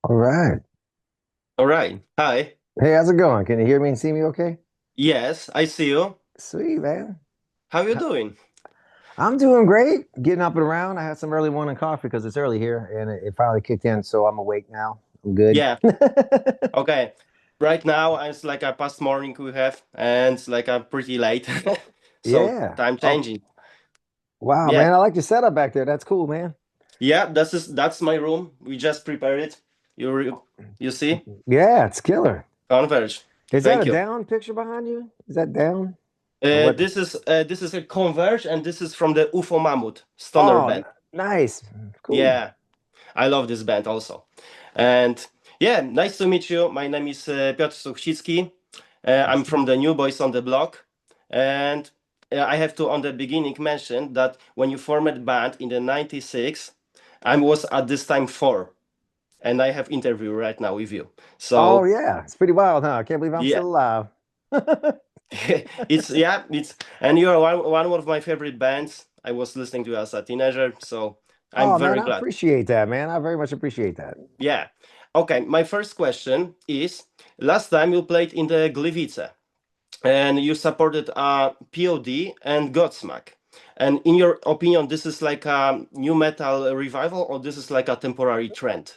All right. All right. Hi. Hey, how's it going? Can you hear me and see me okay? Yes, I see you. Sweet, man. How you doing? I'm doing great. Getting up and around. I had some early morning coffee because it's early here and it finally kicked in, so I'm awake now. I'm good. Yeah. Okay. Right now, it's like a past morning we have, and it's like a pretty late. So Yeah. time Oh, changing. wow, Yeah. man. I like your setup back there. That's cool, man. Yeah, that's my room. We just prepared it. You see? Yeah, it's killer. Converge. Is that a Thank you. down picture behind you? Is that down? Or what? This is a Converge, and this is from the UFO Mammoth Stoner Oh, band. nice. Cool. Yeah, I love this band also. And yeah, nice to meet you. My name is Piotr Suchicki. I'm Nice. from the New Boys on the Block. And I have to, on the beginning, mention that when you formed band in the 96, I was at this time four. And I have interview right now with you. Oh, So yeah. It's pretty wild, huh? I can't believe I'm yeah, still alive. it's and you're one of my favorite bands. I was listening to you as a teenager, so I'm Oh, man, very I glad. appreciate that, man. I very much appreciate that. Yeah. Okay, my first question is, last time you played in the Gliwice and you supported POD and Godsmack. And in your opinion, this is like a new metal revival or this is like a temporary trend?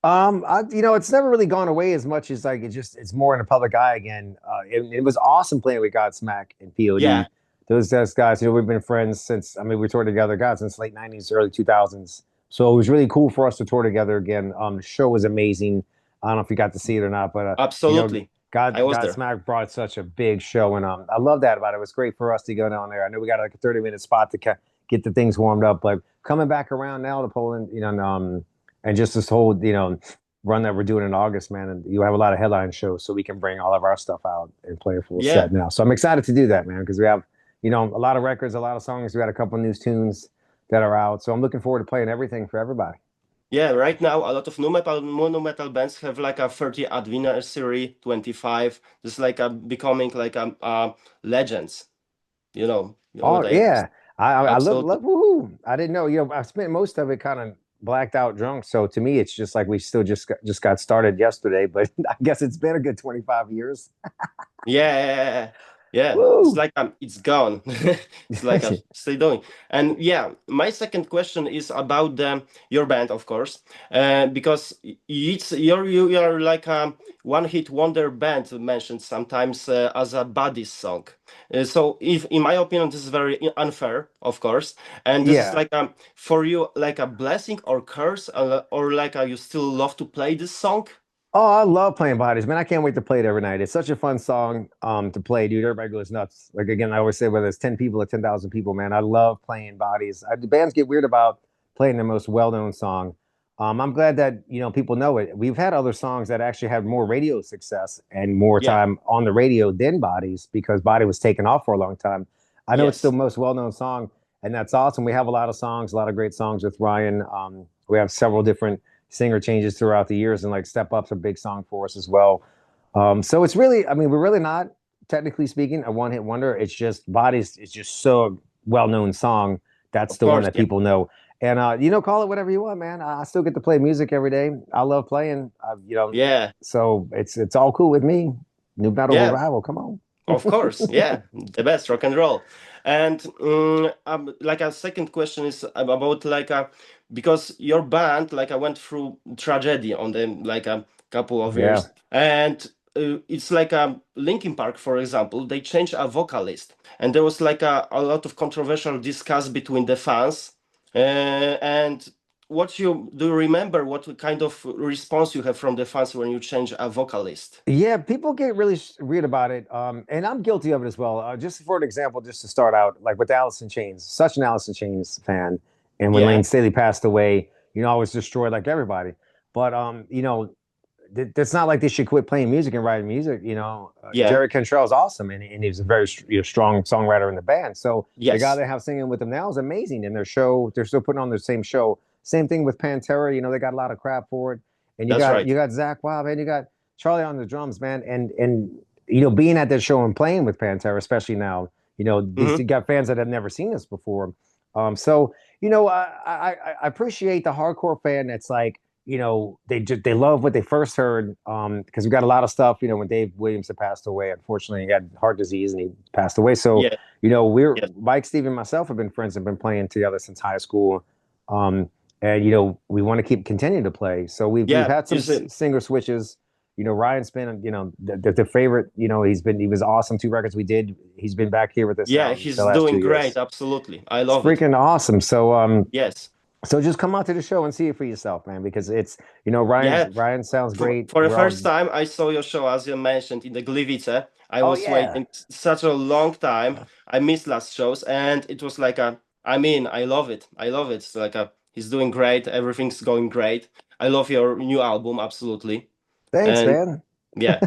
It's never really gone away as much as like it's more in the public eye again. It was awesome playing with Godsmack and Yeah, POD. Those guys, we've been friends since we toured together, God, since late '90s, early 2000s. So it was really cool for us to tour together again. The show was amazing. I don't know if you got to see it or not, but absolutely. I was there. Godsmack brought such a big show, and I love that about it. It was great for us to go down there. I know we got like a 30-minute spot to get the things warmed up, but coming back around now to Poland, and just this whole, run that we're doing in August, man. And you have a lot of headline shows, so we can bring all of our stuff out and play a full Yeah, set now. So I'm excited to do that, man, because we have, a lot of records, a lot of songs. We got a couple of new tunes that are out. So I'm looking forward to playing everything for everybody. yeah. Right now, a lot of new metal bands have like a 30 anniversary, 25. This is like a becoming like a legends. You know Oh what I yeah, I absolutely. love woohoo. I didn't know. I spent most of it kind of blacked out drunk. So to me, it's just like we still just got started yesterday. But I guess it's been a good 25 years. Yeah, yeah, yeah, yeah. Yeah, it's Woo! like it's gone. It's like I'm still doing. And yeah, my second question is about your band, of course, because you're like a one-hit wonder band mentioned sometimes as a buddies song. So, if in my opinion, this is very unfair, of course, and this is Yeah. like for you like a blessing or curse, or like you still love to play this song. Oh, I love playing bodies, man. I can't wait to play it every night. It's such a fun song to play, dude. Everybody goes nuts. Like again, I always say whether it's 10 people or 10,000 people, man, I love playing bodies. The bands get weird about playing the most well-known song. I'm glad that people know it. We've had other songs that actually had more radio success and more Yeah. time on the radio than Bodies because Body was taken off for a long time. I know it's still Yes. the most well-known song, and that's awesome. We have a lot of songs, a lot of great songs with Ryan. We have several different singer changes throughout the years, and like Step Up's a big song for us as well. So it's really, we're really not technically speaking a one hit wonder. It's just Bodies is just so well known song. That's Of the one course. that Yeah. people know. And call it whatever you want, man. I still get to play music every day. I love playing. Yeah. So it's all cool with me. New metal Yeah. revival, come on. Of course. Yeah. The best rock and roll. And like a second question is about like because your band like I went through tragedy on them like a couple of Yeah. years, and it's like Linkin Park, for example, they changed a vocalist, and there was like a lot of controversial discuss between the fans, and what you do you remember what kind of response you have from the fans when you change a vocalist? Yeah, people get really weird about it. And I'm guilty of it as well. Just for an example, just to start out, like with Alice in Chains, such an Alice in Chains fan. And when Yeah. Lane Staley passed away, I was destroyed like everybody. But it's not like they should quit playing music and writing music. Yeah. Jerry Cantrell is awesome, and he's a very strong songwriter in the band. So the guy Yes. they have singing with them now is amazing. And their show, they're still putting on their same show. Same thing with Pantera. They got a lot of crap for it. And you That's got right. you got Zach Wild, and you got Charlie on the drums, man. And being at that show and playing with Pantera, especially now, these Hmm. you got fans that have never seen this before. So I appreciate the hardcore fan that's like they love what they first heard, because we got a lot of stuff. When Dave Williams had passed away, unfortunately, he had heart disease and he passed away. So, Yeah, we're yeah, Mike, Steve, and myself have been friends, have been playing together since high school. Um, and we want to keep continuing to play. So we've yeah. had some You see, singer switches. Ryan's been, the favorite. He was awesome. 2 records we did. He's been back here with us yeah, now the he's last doing 2 years. great. Absolutely, I It's love it. freaking awesome. Yes, So just come out to the show and see it for yourself, man, because it's, yeah. Ryan sounds great. For the We're first all, time, I saw your show, as you mentioned, in the Gliwice. I oh was yeah. waiting such a long time. I missed last shows, and it was like a. I mean, I love it. I love it. It's like a. He's doing great. Everything's going great. I love your new album, absolutely. Thanks, And man. yeah,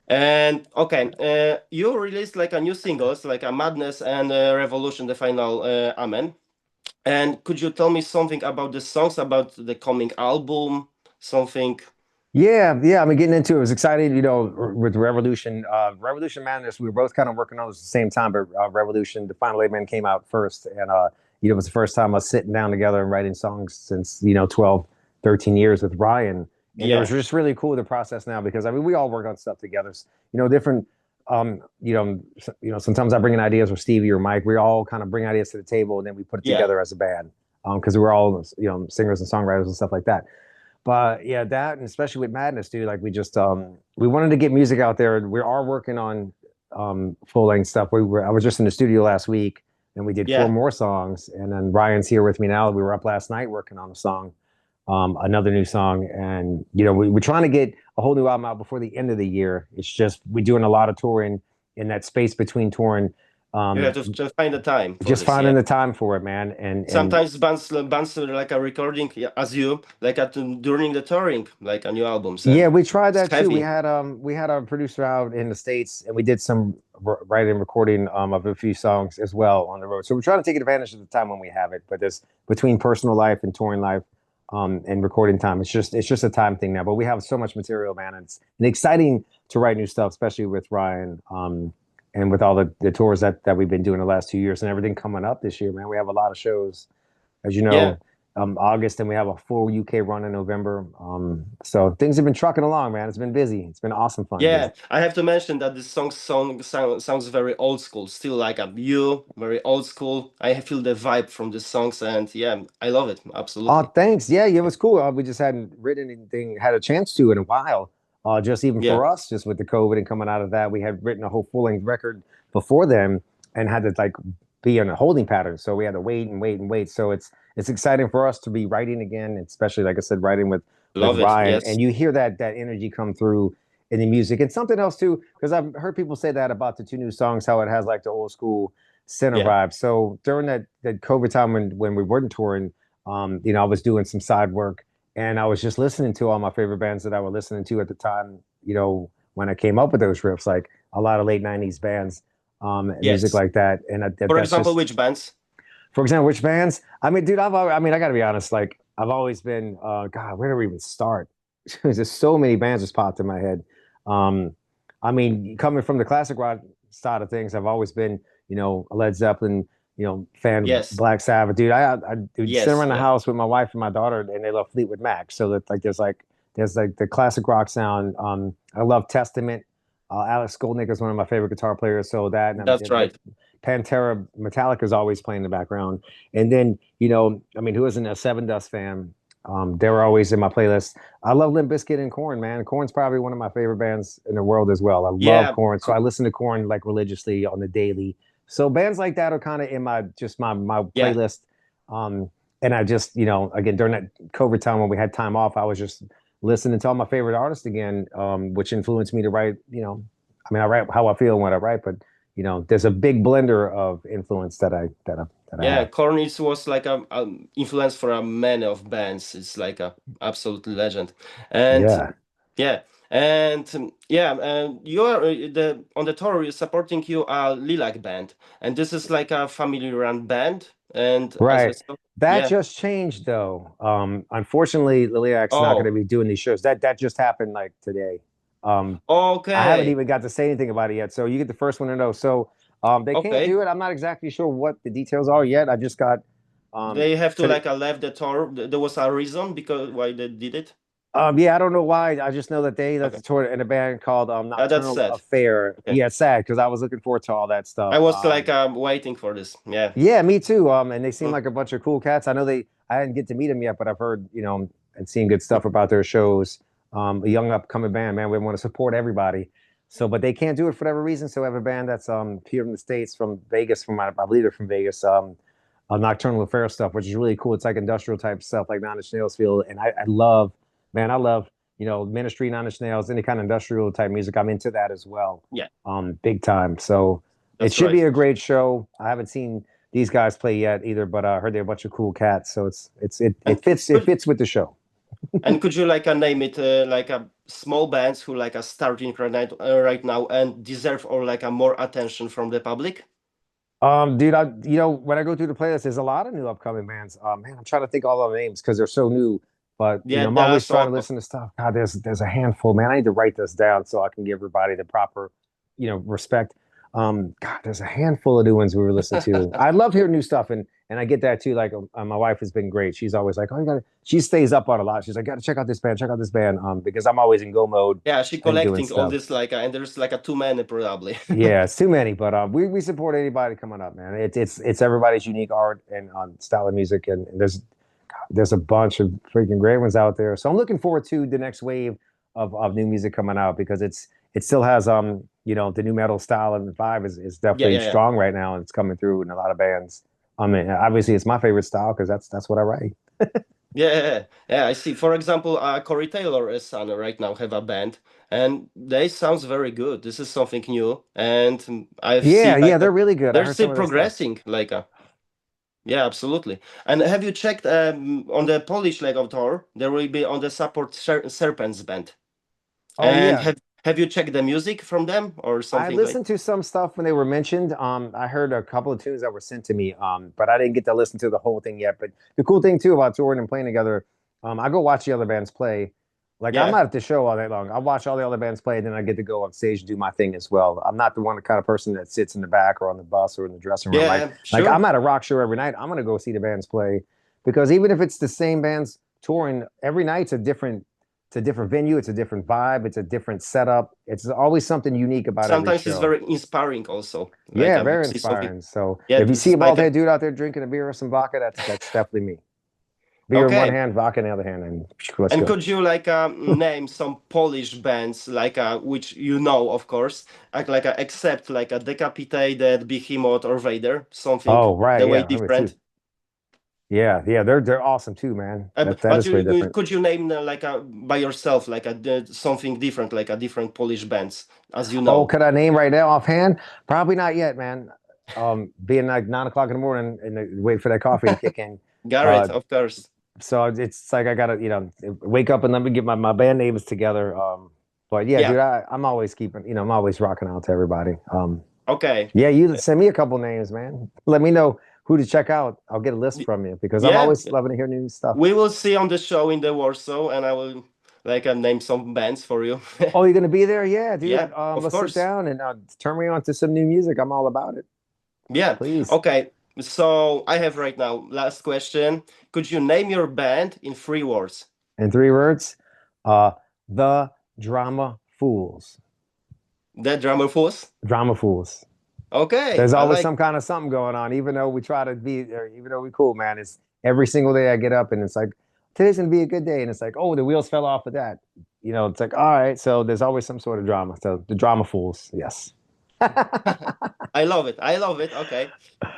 and okay, you released like a new singles, like a Madness and Revolution, the final Amen. And could you tell me something about the songs, about the coming album, something? Yeah. I'm getting into it. It was exciting, with Revolution Madness. We were both kind of working on it at the same time, but Revolution, the final Amen came out first. And, it was the first time us sitting down together and writing songs since, 12, 13 years with Ryan. And it was Yeah, just really cool the process now because, I mean, we all work on stuff together, different, sometimes I bring in ideas with Stevie or Mike. We all kind of bring ideas to the table and then we put it yeah, together as a band. Because we're all, singers and songwriters and stuff like that. But yeah, that, and especially with Madness, dude, like we wanted to get music out there. We are working on full length stuff. I was just in the studio last week and we did 4 yeah. more songs. And then Ryan's here with me now. We were up last night working on a song, another new song. And we're trying to get a whole new album out before the end of the year. It's just we're doing a lot of touring in that space between touring. You have Um, to just find the time for just this. Yeah. finding the time for it, man. And Sometimes bands are like a recording, yeah, as you like at during the touring, like a new albums, yeah, and we tried it's that too. We heavy. had our producer out in the States and we did some writing and recording of a few songs as well on the road. So we're trying to take advantage of the time when we have it, but there's between personal life and touring life, and recording time. It's just a time thing now. But we have so much material, man. It's exciting to write new stuff, especially with Ryan. And with all the tours that we've been doing the last 2 years and everything coming up this year, man. We have a lot of shows, as you Yeah, know, August, and we have a full UK run in November. So things have been trucking along, man. It's been busy. It's been awesome fun. yeah. I have to mention that this sounds very old school, still like a you, very old school. I feel the vibe from the songs, and yeah, I love it Oh, absolutely. thanks. Yeah, it was cool. We just hadn't written anything, had a chance to in a while. Just even Yeah, for us, just with the COVID and coming out of that, we had written a whole full length record before then and had to like be in a holding pattern. So we had to wait and wait and wait. So it's exciting for us to be writing again, especially like I said, writing with love it. Ryan. Yes, And you hear that energy come through in the music. And something else too, because I've heard people say that about the 2 new songs, how it has like the old school center yeah, vibe. So during that COVID time when we weren't touring, I was doing some side work and I was just listening to all my favorite bands that I was listening to at the time, when I came up with those riffs, like a lot of late 90s bands, and music yes. like that. And For that's example, just, which bands? for example, which bands? I mean, dude, I mean, I gotta be honest, like I've always been, God, where do we even start? There's just so many bands just popped in my head. Um, I mean, coming from the classic rock side of things, I've always been, a Led Zeppelin, fan, Yes, Black Sabbath, dude. I would sit yes, around the yeah, house with my wife and my daughter, and they love Fleetwood Mac. So that there's like the classic rock sound. I love Testament. Alex Skolnick is one of my favorite guitar players. So that and that's right. Pantera, Metallica is always playing in the background. And then, I mean, who isn't a Seven Dust fan? They were always in my playlist. I love Limp Bizkit and Korn, man. Korn's probably one of my favorite bands in the world as well. I love Yeah, Korn, so I listen to Korn like religiously on the daily. So bands like that are kind of in my yeah. playlist. Um, and I just, again during that COVID time when we had time off, I was just listening to all my favorite artists again, which influenced me to write. I mean, I write how I feel when I write, but there's a big blender of influence that I Yeah, have. Korn was like a influence for a many of bands. It's like a absolute legend, and Yeah. yeah, and yeah, you are the on the tour. You're supporting you a Lilac band, and this is like a family-run band. And as I Right. said, That yeah. just changed though. Unfortunately, Liliac's not going to Oh, be doing these shows. That just happened like today. Um, I haven't okay, even got to say anything about it yet. So you get the first one to know. So they can't okay. do it. I'm not exactly sure what the details are yet. I just got They have to so like left the tour. There was a reason because why they did it. yeah, I don't know why. I just know that that's Okay, a tour in a band called that's Nocturnal sad. Affair. Okay, Yeah, it's sad because I was looking forward to all that I stuff. was like waiting for this. Yeah. Yeah, me too. And they seem Mm. like a bunch of cool cats. I didn't get to meet them yet, but I've heard, and seen good stuff about their shows. A young upcoming band, man. We want to support everybody. So, but they can't do it for whatever reason. So we have a band that's here from the States, from Vegas, I believe they're from Vegas, Nocturnal Affair stuff, which is really cool. It's like industrial type stuff, like Nine Inch Nails feel. And I love, man, I love, Ministry, Nine Inch Nails, any kind of industrial type music. I'm into that as well. Yeah, Big time. So it that's should be right. a great show. I haven't seen these guys play yet either, but I heard they're a bunch of cool cats. So it And fits with the show. and could you like name it like a small bands who like are starting right now and deserve or like a more attention from the public? Dude, when I go through the playlist, there's a lot of new upcoming bands. Man, I'm trying to think all the names because they're so new. But Yeah, I'm always that's trying to all. listen to stuff. God, there's a handful, man. I need to write this down so I can give everybody the proper, respect. God, there's a handful of new ones we were listening to. I love hearing new stuff, and I get that too. Like, my wife has been great. She's always like, oh, she stays up on a lot. She's like, gotta check out this band, because I'm always in go mode Yeah, she and doing collecting all stuff. this like and there's like a too many probably. Yeah, it's too many, but we support anybody coming up, man. It's everybody's unique art and style of music, and there's a bunch of freaking great ones out there. So I'm looking forward to the next wave of new music coming out because it still has the new metal style and vibe is Yeah, definitely yeah, yeah. strong right now, and it's coming through in a lot of bands. I mean, obviously it's my favorite style because that's what I write. Yeah, yeah, yeah. Yeah, I see. For example, Corey Taylor and son right now have a band, and they sounds very good. This is something new, and I've Yeah, seen yeah, they're really good. I they're heard still some of their stuff. progressing. Like, yeah, absolutely. And have you checked on the Polish leg of tour? There will be on the support Serpents band. Oh And yeah, have you checked the music from them or I something like? listened to some stuff when they were mentioned. I heard a couple of tunes that were sent to me, but I didn't get to listen to the whole thing yet. But the cool thing too about touring and playing together, I go watch the other bands play. Like I'm Yeah, not at the show all night long. I watch all the other bands play, and then I get to go on stage and do my thing as well. I'm not the one kind of person that sits in the back or on the bus or in the dressing room. Like yeah, like sure. I'm at a rock show every night. I'm gonna go see the bands play because even if it's the same bands touring every night, it's a different venue, it's a different vibe, it's a different setup. It's always something unique about every Sometimes it's show. very inspiring also. Like Yeah, you very see something. inspiring. So Yeah, if you this see a is like bald head dude out there drinking a beer or some vodka, that's definitely me. Beer in one okay. hand, vodka in the other hand, and let's And go. could you like name some Polish bands like which you know, of course, except like a Decapitated, Behemoth, or Vader, something Oh, right, the way yeah, number two. different. Yeah, yeah, they're awesome too, man. That But is way different. could you name like a by yourself like something different, like a different Polish bands as you Oh, know? could I name right now offhand? Probably not yet, man. Being like 9 o'clock in the morning and wait for that coffee to kick in. Garrett, Uh, of course. so it's like I gotta, wake up and let me get my band names together. But yeah, Yeah. dude, I'm always keeping, I'm always rocking out to everybody. Okay. Yeah, you send me a couple names, man. Let me know who to check out. I'll get a list from you because I'm Yeah. always loving to hear new stuff. We will see on the show in the Warsaw, and I will like name some bands for you. Oh, you're gonna be there? Yeah, dude. Yeah, of Let's sit course. down and turn me on to some new music. I'm all about it. Yeah. Please. Okay. So I have right now last question. Could you name your band in 3 words? In 3 words, uh, the Drama Fools. The Drummer Force. Drama Fools. Okay, There's I always like. some kind of something going on, even though we try to be, or even though we cool, man. It's every single day I get up and it's like, today's gonna be a good day, and it's like, oh, the wheels fell off of that. It's like, all right. So there's always some sort of drama. So the Drama Fools, yes. I love it. I love it. Okay,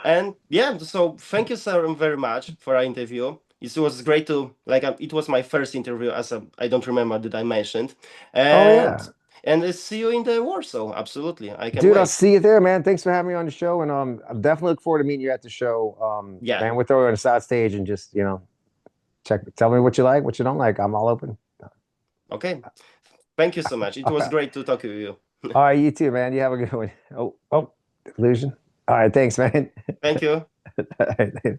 and yeah. So thank you so very much for our interview. It was great to like. It was my first interview as a. I don't remember that I mentioned, Oh and yeah. see you in the Warsaw. Absolutely, I can Dude, I'll wait. see you there, man. Thanks for having me on the show, and I definitely look forward to meeting you at the show. Yeah. Man, we'll throw you on the side stage and just tell me what you like, what you don't like. I'm all open. Okay. Thank you so much. It was great to talk with you. All right, you too, man. You have a good one. Oh, illusion. All right, thanks, man. Thank you. All right.